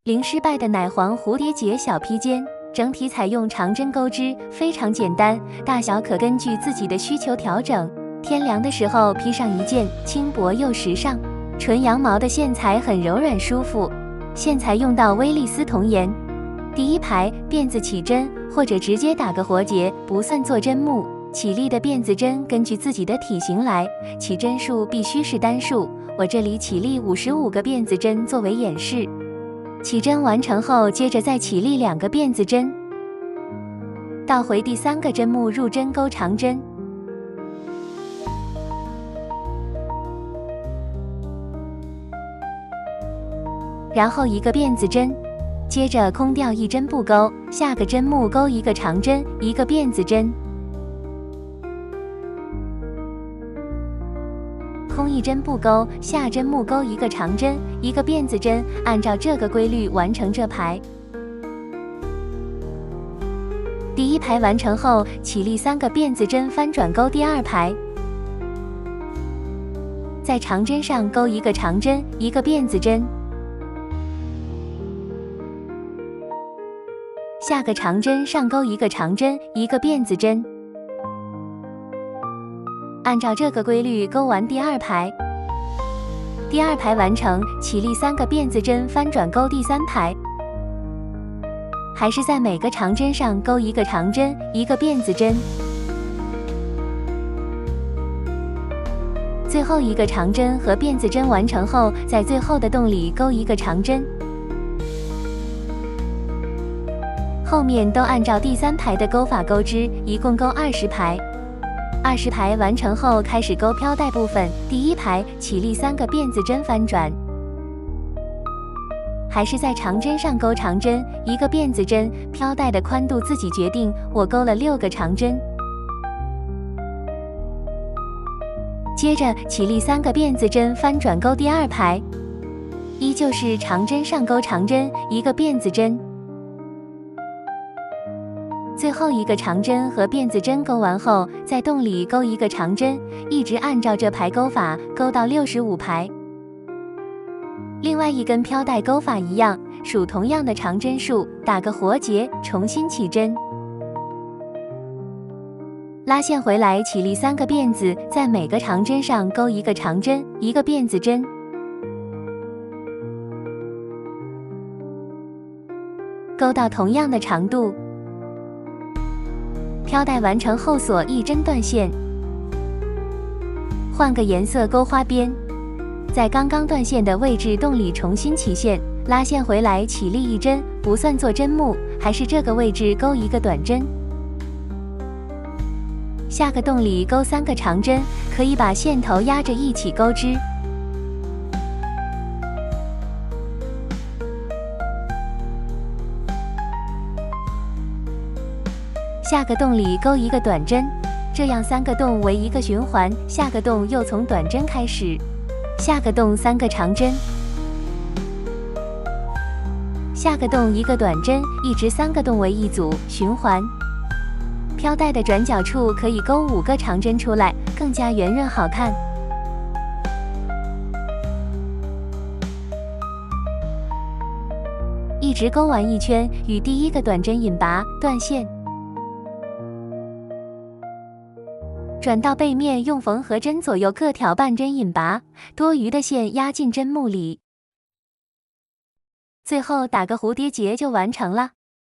零失败的奶黄蝴蝶结小披肩，整体采用长针钩织，非常简单，大小可根据自己的需求调整。天凉的时候披上一件，轻薄又时尚。纯羊毛的线材很柔软舒服，线材用到威利斯童颜。第一排辫子起针，或者直接打个活结，不算做针目。起立的辫子针根据自己的体型来，起针数必须是单数，我这里起立55个辫子针作为演示。起针完成后，接着再起立2个辫子针，倒回第3个针目入针钩长针，然后1个辫子针，接着空掉1针不钩，下个针目钩1个长针，1个辫子针，空1针不钩，下针目钩1个长针，1个辫子针，按照这个规律完成这排。第一排完成后，起立3个辫子针翻转钩第2排，在长针上钩1个长针，1个辫子针，下个长针上钩1个长针，1个辫子针。按照这个规律钩完第2排，第2排完成，起立3个辫子针翻转钩第3排，还是在每个长针上钩1个长针，1个辫子针，最后1个长针和辫子针完成后，在最后的洞里钩1个长针。后面都按照第3排的钩法钩织，一共钩20排。20排完成后，开始钩飘带部分。第一排起立3个辫子针翻转，还是在长针上钩长针，1个辫子针，飘带的宽度自己决定，我钩了6个长针。接着起立3个辫子针翻转钩第2排，依旧是长针上钩长针，1个辫子针。最后1个长针和辫子针钩完后，在洞里钩1个长针，一直按照这排钩法钩到65排。另外一根飘带钩法一样，属同样的长针数，打个活结，重新起针。拉线回来，起立3个辫子，在每个长针上钩1个长针，1个辫子针。钩到同样的长度。飘带完成后锁1针断线，换个颜色钩花边，在刚刚断线的位置洞里重新起线，拉线回来起立1针，不算做针目，还是这个位置钩1个短针，下个洞里钩3个长针，可以把线头压着一起钩织。下个洞里钩1个短针，这样3个洞为1个循环，下个洞又从短针开始，下个洞3个长针，下个洞1个短针，一直3个洞为一组循环。飘带的转角处可以钩5个长针出来，更加圆润好看。一直钩完1圈，与第1个短针引拔断线。转到背面，用缝合针左右各挑半针引拔，多余的线压进针目里，最后打个蝴蝶结就完成了。